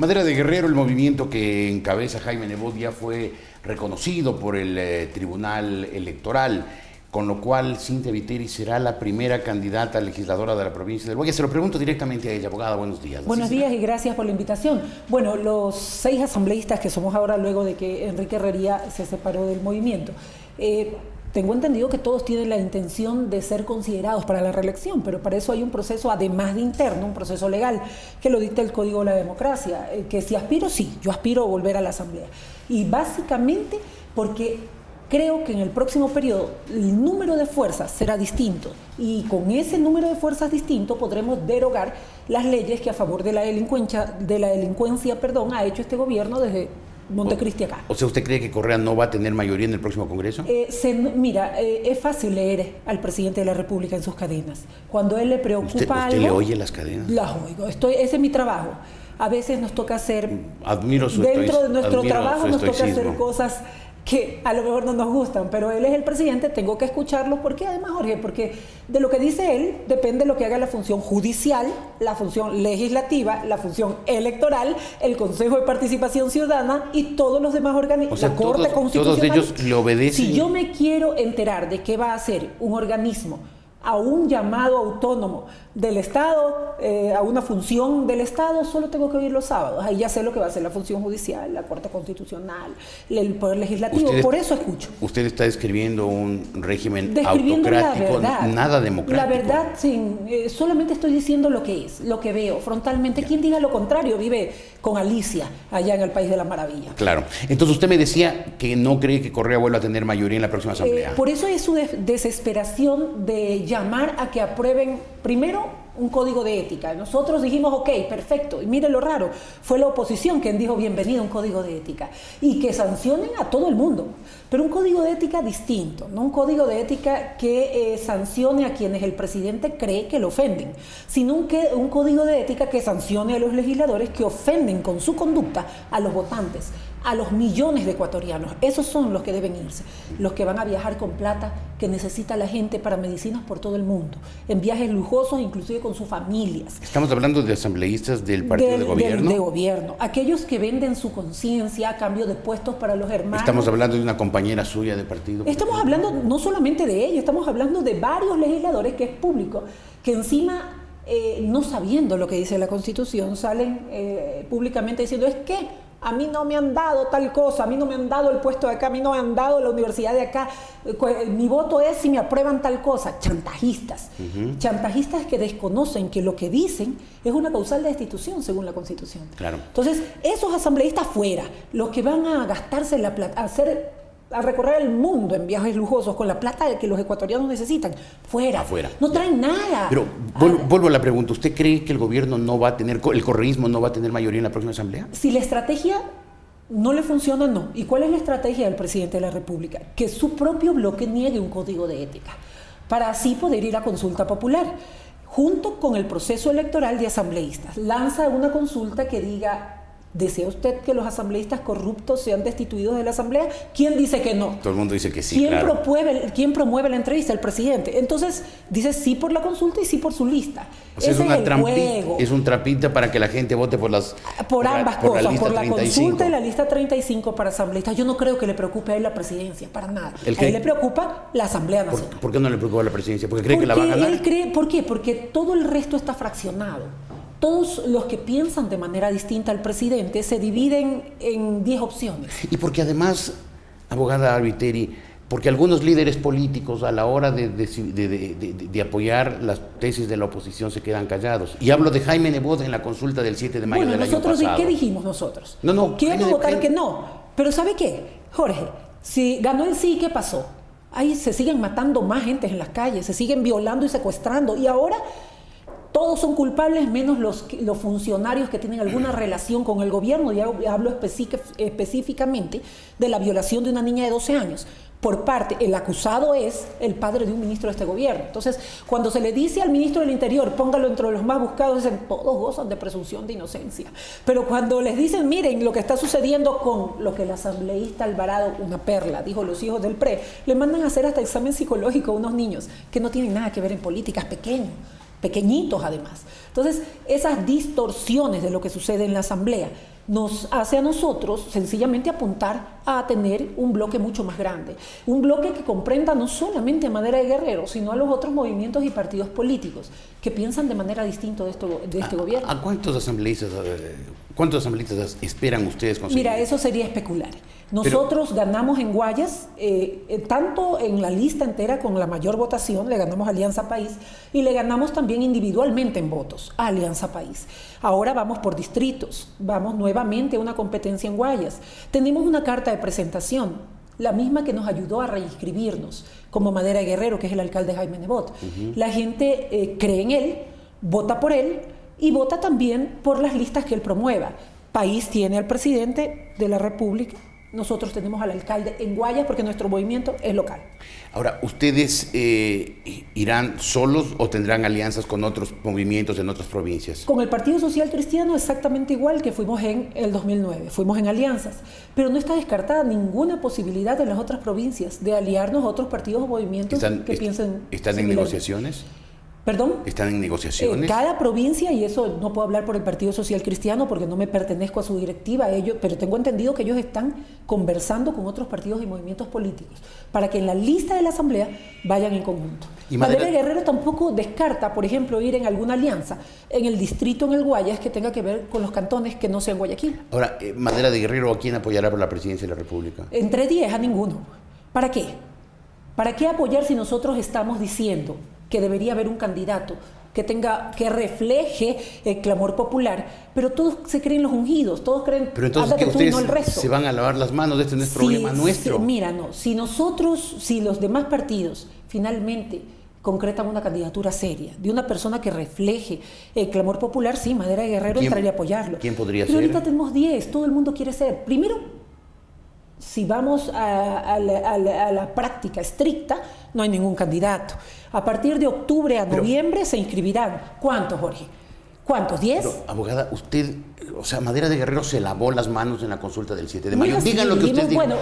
Madera de Guerrero, el movimiento que encabeza Jaime Nebot ya fue reconocido por el Tribunal Electoral, con lo cual Cintia Viteri será la primera candidata legisladora de la provincia del Guayas. Se lo pregunto directamente a ella, abogada. Buenos días. Buenos días y gracias por la invitación. Bueno, los 6 asambleístas que somos ahora luego de que Enrique Herrería se separó del movimiento, tengo entendido que todos tienen la intención de ser considerados para la reelección, pero para eso hay un proceso, además de interno, un proceso legal que lo dicta el Código de la Democracia, que si aspiro, sí, yo aspiro a volver a la Asamblea. Y básicamente porque creo que en el próximo periodo el número de fuerzas será distinto y con ese número de fuerzas distinto podremos derogar las leyes que a favor de la delincuencia, ha hecho este gobierno desde Montecristi acá. O sea, ¿usted cree que Correa no va a tener mayoría en el próximo Congreso? Es fácil leer al presidente de la República en sus cadenas. Cuando a él le preocupa ¿Usted le oye las cadenas? Las oigo. Ese es mi trabajo. A veces nos toca hacer, dentro de nuestro trabajo nos toca hacer cosas que a lo mejor no nos gustan, pero él es el presidente, tengo que escucharlo. ¿Por qué además, Jorge? Porque de lo que dice él depende lo que haga la función judicial, la función legislativa, la función electoral, el Consejo de Participación Ciudadana y todos los demás organismos, la Corte Constitucional. Todos ellos le obedecen. Si yo me quiero enterar de qué va a hacer un organismo a un llamado autónomo del Estado, a una función del Estado, solo tengo que oír los sábados. Ahí ya sé lo que va a hacer la función judicial, la Corte Constitucional, el Poder Legislativo. Por eso escucho. Usted está describiendo un régimen autocrático, nada democrático. La verdad, solamente estoy diciendo lo que es, lo que veo frontalmente. Quien diga lo contrario vive con Alicia, allá en el País de la Maravilla. Claro. Entonces usted me decía que no cree que Correa vuelva a tener mayoría en la próxima Asamblea. Por eso es su desesperación de llamar a que aprueben primero un código de ética. Nosotros dijimos, ok, perfecto, y mire lo raro, fue la oposición quien dijo bienvenido a un código de ética, y que sancionen a todo el mundo, pero un código de ética distinto, no un código de ética que sancione a quienes el presidente cree que lo ofenden, sino un código de ética que sancione a los legisladores que ofenden con su conducta a los votantes, a los millones de ecuatorianos. Esos son los que deben irse, los que van a viajar con plata que necesita la gente para medicinas por todo el mundo, en viajes lujosos, inclusive con sus familias. Estamos hablando de asambleístas del partido de gobierno. De gobierno, aquellos que venden su conciencia a cambio de puestos para los hermanos. Estamos hablando de una compañera suya de partido. Estamos hablando no solamente de ellos, estamos hablando de varios legisladores, que es público, que encima, no sabiendo lo que dice la Constitución, salen públicamente diciendo, es que a mí no me han dado tal cosa, a mí no me han dado el puesto de acá, a mí no me han dado la universidad de acá, mi voto es si me aprueban tal cosa. Chantajistas, chantajistas que desconocen que lo que dicen es una causal de destitución según la Constitución. Claro. Entonces, esos asambleístas fuera, los que van a gastarse la plata, a recorrer el mundo en viajes lujosos con la plata que los ecuatorianos necesitan, fuera. No traen nada. Pero vuelvo a la pregunta, ¿usted cree que el gobierno no va a tener, el correísmo no va a tener mayoría en la próxima asamblea? Si la estrategia no le funciona, no. ¿Y cuál es la estrategia del presidente de la República? Que su propio bloque niegue un código de ética, para así poder ir a consulta popular. Junto con el proceso electoral de asambleístas, lanza una consulta que diga: ¿desea usted que los asambleístas corruptos sean destituidos de la asamblea? ¿Quién dice que no? Todo el mundo dice que sí, ¿Quién promueve la entrevista? El presidente. Entonces dice sí por la consulta y sí por su lista. O sea, es un trampita para que la gente vote por ambas cosas, por la consulta y la lista 35 para asambleístas. Yo no creo que le preocupe a él la presidencia, para nada. A él le preocupa la Asamblea Nacional. ¿Por qué no le preocupa la presidencia? ¿Porque cree que la va a ganar? ¿Por qué? Porque todo el resto está fraccionado. Todos los que piensan de manera distinta al presidente se dividen en 10 opciones. Y porque además, abogada Viteri, porque algunos líderes políticos a la hora de apoyar las tesis de la oposición se quedan callados. Y hablo de Jaime Nebot en la consulta del 7 de mayo del año pasado. ¿Qué dijimos nosotros? Que íbamos a votar que no. Pero ¿sabe qué, Jorge? Si ganó el sí, ¿qué pasó? Ahí se siguen matando más gente en las calles, se siguen violando y secuestrando. Y ahora todos son culpables menos los funcionarios que tienen alguna relación con el gobierno. Ya hablo específicamente de la violación de una niña de 12 años. Por parte, el acusado es el padre de un ministro de este gobierno. Entonces, cuando se le dice al ministro del Interior, póngalo entre los más buscados, dicen, todos gozan de presunción de inocencia. Pero cuando les dicen, miren lo que está sucediendo con lo que el asambleísta Alvarado, una perla, dijo los hijos del PRE, le mandan a hacer hasta examen psicológico a unos niños que no tienen nada que ver en políticas, pequeños. pequeñitos además. Entonces, esas distorsiones de lo que sucede en la Asamblea nos hace a nosotros sencillamente apuntar a tener un bloque mucho más grande, un bloque que comprenda no solamente a Madera de Guerrero, sino a los otros movimientos y partidos políticos que piensan de manera distinta de este gobierno. ¿A cuántos asambleístas esperan ustedes conseguir? Mira, eso sería especular. Nosotros ganamos en Guayas, tanto en la lista entera con la mayor votación, le ganamos a Alianza País, y le ganamos también individualmente en votos a Alianza País. Ahora vamos por distritos, vamos nuevamente a una competencia en Guayas. Tenemos una carta de presentación, la misma que nos ayudó a reinscribirnos como Madera de Guerrero, que es el alcalde Jaime Nebot. La gente cree en él, vota por él y vota también por las listas que él promueva. País tiene al presidente de la República, nosotros tenemos al alcalde en Guayas porque nuestro movimiento es local. Ahora, ¿ustedes irán solos o tendrán alianzas con otros movimientos en otras provincias? Con el Partido Social Cristiano exactamente igual que fuimos en el 2009, fuimos en alianzas, pero no está descartada ninguna posibilidad en las otras provincias de aliarnos a otros partidos o movimientos que piensen. ¿Están en negociaciones? ¿Perdón? ¿Están en negociaciones? Cada provincia, y eso no puedo hablar por el Partido Social Cristiano porque no me pertenezco a su directiva, pero tengo entendido que ellos están conversando con otros partidos y movimientos políticos para que en la lista de la Asamblea vayan en conjunto. Madera de Guerrero tampoco descarta, por ejemplo, ir en alguna alianza en el distrito, en el Guayas, que tenga que ver con los cantones que no sean Guayaquil. Ahora, Madera de Guerrero, ¿a quién apoyará por la presidencia de la República? Entre 10 a ninguno. ¿Para qué? ¿Para qué apoyar si nosotros estamos diciendo que debería haber un candidato que refleje el clamor popular, pero todos se creen los ungidos, todos creen, pero entonces que ustedes no el resto. Se van a lavar las manos, este no es problema nuestro. Mira, no, si los demás partidos finalmente concretan una candidatura seria, de una persona que refleje el clamor popular, sí, Madera de Guerrero entraría a apoyarlo. ¿Quién podría pero ser? Ahorita tenemos 10, todo el mundo quiere ser. Primero, si vamos a la práctica estricta, no hay ningún candidato. A partir de octubre a noviembre se inscribirán. ¿Cuántos, Jorge? ¿Cuántos? ¿10? Pero, abogada, usted, o sea, Madera de Guerrero se lavó las manos en la consulta del 7 de mayo. Mira, Digan lo que usted diga. Bueno,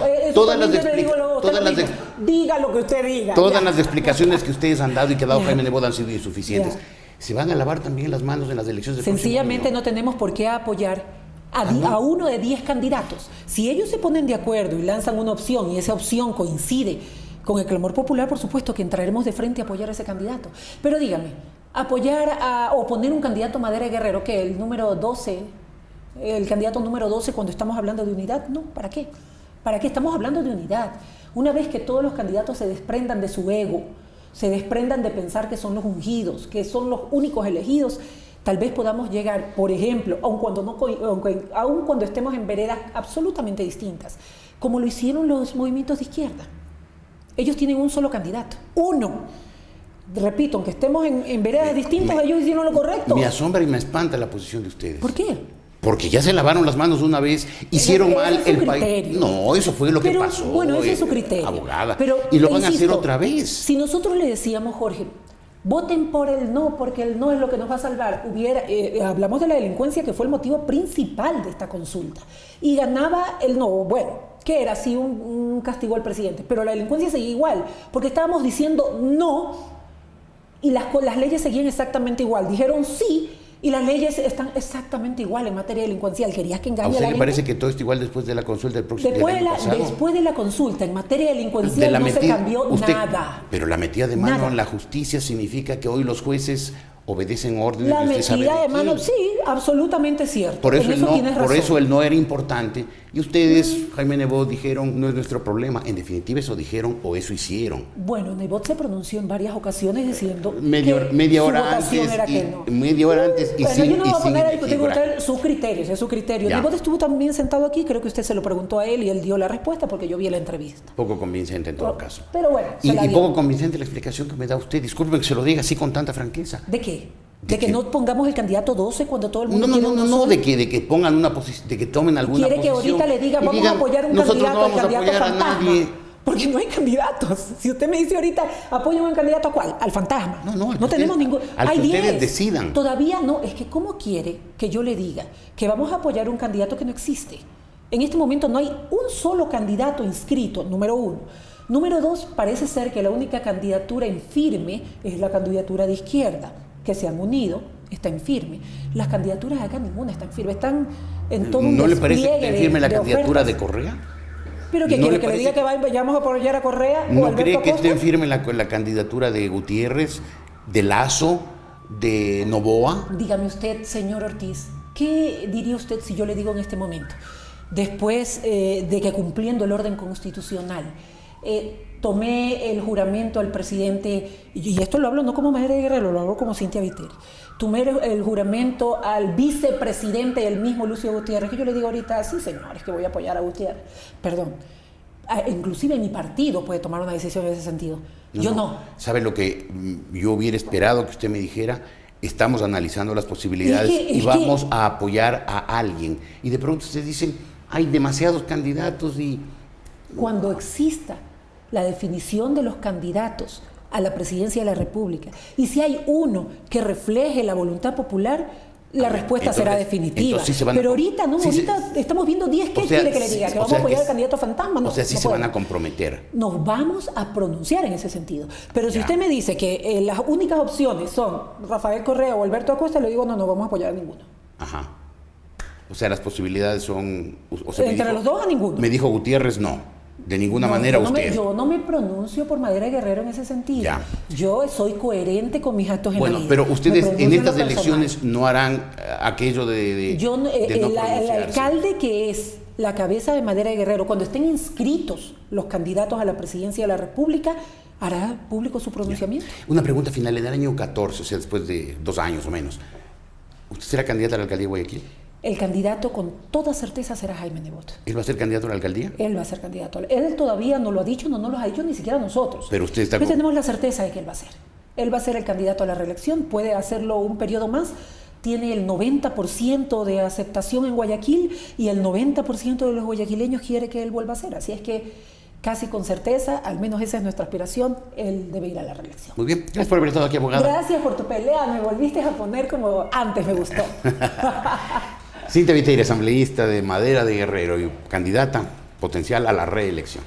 diga lo que usted diga. Todas las explicaciones que ustedes han dado y que ha dado Jaime Nebot han sido insuficientes. ¿Se van a lavar también las manos en las elecciones del Sencillamente no tenemos por qué apoyar a uno de 10 candidatos. Si ellos se ponen de acuerdo y lanzan una opción y esa opción coincide con el clamor popular, por supuesto que entraremos de frente a apoyar a ese candidato. Pero dígame, o poner un candidato Madera de Guerrero, que el número 12, el candidato número 12 cuando estamos hablando de unidad, no, ¿para qué? ¿Para qué estamos hablando de unidad? Una vez que todos los candidatos se desprendan de su ego, se desprendan de pensar que son los ungidos, que son los únicos elegidos, tal vez podamos llegar, por ejemplo, aun cuando estemos en veredas absolutamente distintas, como lo hicieron los movimientos de izquierda. Ellos tienen un solo candidato, uno. Repito, aunque estemos en veredas distintas, ellos hicieron lo correcto. Me asombra y me espanta la posición de ustedes. ¿Por qué? Porque ya se lavaron las manos una vez, hicieron mal el país. No, eso fue lo que pasó. Bueno, ese es su criterio. Abogada. Pero, y lo van a hacer otra vez. Si nosotros le decíamos, Jorge, voten por el no, porque el no es lo que nos va a salvar. Hablamos de la delincuencia, que fue el motivo principal de esta consulta. Y ganaba el no. Bueno, ¿qué era? Sí, un castigo al presidente. Pero la delincuencia seguía igual, porque estábamos diciendo no y las leyes seguían exactamente igual. Dijeron sí y las leyes están exactamente igual en materia delincuencial. ¿Querías que engañe a la gente? ¿A usted le parece que todo está igual después de la consulta del próximo año pasado? Después de la consulta en materia delincuencial no se cambió nada. Pero la metida de mano en la justicia significa que hoy los jueces obedecen órdenes. La metida de mano, sí, absolutamente cierto. Por eso el no era importante. Y ustedes, Jaime Nebot, dijeron, no es nuestro problema. En definitiva, eso dijeron o eso hicieron. Bueno, Nebot se pronunció en varias ocasiones diciendo media hora antes y bueno, sin, yo no voy a poner a discutir sus criterios, es su criterio. Nebot estuvo también sentado aquí, creo que usted se lo preguntó a él y él dio la respuesta porque yo vi la entrevista. Poco convincente en todo caso. Pero bueno, y poco convincente la explicación que me da usted. Disculpe que se lo diga así con tanta franqueza. ¿De qué? ¿De que no pongamos el candidato 12 cuando todo el mundo No, de que pongan una posición, de que tomen alguna posición. Quiere que ahorita le diga, vamos a apoyar un candidato, el candidato fantasma. Porque no hay candidatos. Si usted me dice ahorita, apoya un candidato ¿a cuál? Al fantasma. No tenemos ningún. Al que ustedes decidan. Todavía no. Es que ¿cómo quiere que yo le diga que vamos a apoyar un candidato que no existe? En este momento no hay un solo candidato inscrito, número uno. Número dos, parece ser que la única candidatura en firme es la candidatura de izquierda. que se han unido, está en firme. Las candidaturas acá ninguna está en firme, están en todo un ¿No le parece que despliegue esté en firme la de candidatura ofertas. de Correa? ¿Pero qué ¿No quiere? le ¿Que le parece- diga que vayamos a apoyar a Correa o ¿No Alberto cree que Acosta? esté en firme la candidatura de Gutiérrez, de Lazo, de Noboa? Dígame usted, señor Ortiz, ¿qué diría usted si yo le digo en este momento, después de que cumpliendo el orden constitucional, tomé el juramento al presidente, y esto lo hablo no como Mayra Guerrero, lo hablo como Cintia Viteri, tomé el juramento al vicepresidente, el mismo Lucio Gutiérrez, que yo le digo ahorita, sí señores, que voy a apoyar a Gutiérrez, perdón, inclusive mi partido puede tomar una decisión en ese sentido, yo no. ¿Sabe lo que yo hubiera esperado que usted me dijera? Estamos analizando las posibilidades y vamos a apoyar a alguien. Y de pronto ustedes dicen, hay demasiados candidatos y... Cuando exista la definición de los candidatos a la presidencia de la República, y si hay uno que refleje la voluntad popular, la respuesta será definitiva. Sí pero ahorita no, sí, ahorita estamos viendo 10 que quiere que le diga, que vamos a apoyar al candidato fantasma. No, o sea, sí no se van podemos. a comprometer. Nos vamos a pronunciar en ese sentido. Pero si Ya. usted me dice que las únicas opciones son Rafael Correa o Alberto Acosta, le digo, no vamos a apoyar a ninguno. Ajá. O sea, las posibilidades son... O sea, Entre los dos a ninguno. Me dijo Gutiérrez, no. De ninguna manera usted. Yo no me pronuncio por Mayra Guerrero en ese sentido. Ya. Yo soy coherente con mis actos en la Bueno, vida. pero ustedes Me en pronuncio estas lo personal. elecciones no harán aquello de Yo, no el pronunciarse. alcalde que es la cabeza de Madera de Guerrero, cuando estén inscritos los candidatos a la presidencia de la República, hará público su pronunciamiento. Una pregunta final. En el año 14, o sea, después de 2 años o menos, ¿usted será candidata a la alcaldía de Guayaquil? El candidato con toda certeza será Jaime Nebot. ¿Él va a ser candidato a la alcaldía? Él va a ser candidato. Él todavía no lo ha dicho, no nos lo ha dicho ni siquiera nosotros. Pero usted está... Pero tenemos la certeza de que él va a ser. Él va a ser el candidato a la reelección, puede hacerlo un periodo más. Tiene el 90% de aceptación en Guayaquil y el 90% de los guayaquileños quiere que él vuelva a ser. Así es que casi con certeza, al menos esa es nuestra aspiración, él debe ir a la reelección. Muy bien. Gracias por haber estado aquí, abogada. Gracias por tu pelea, me volviste a poner como antes me gustó. Cintia Viteri, asambleísta de Madera de Guerrero y candidata potencial a la reelección.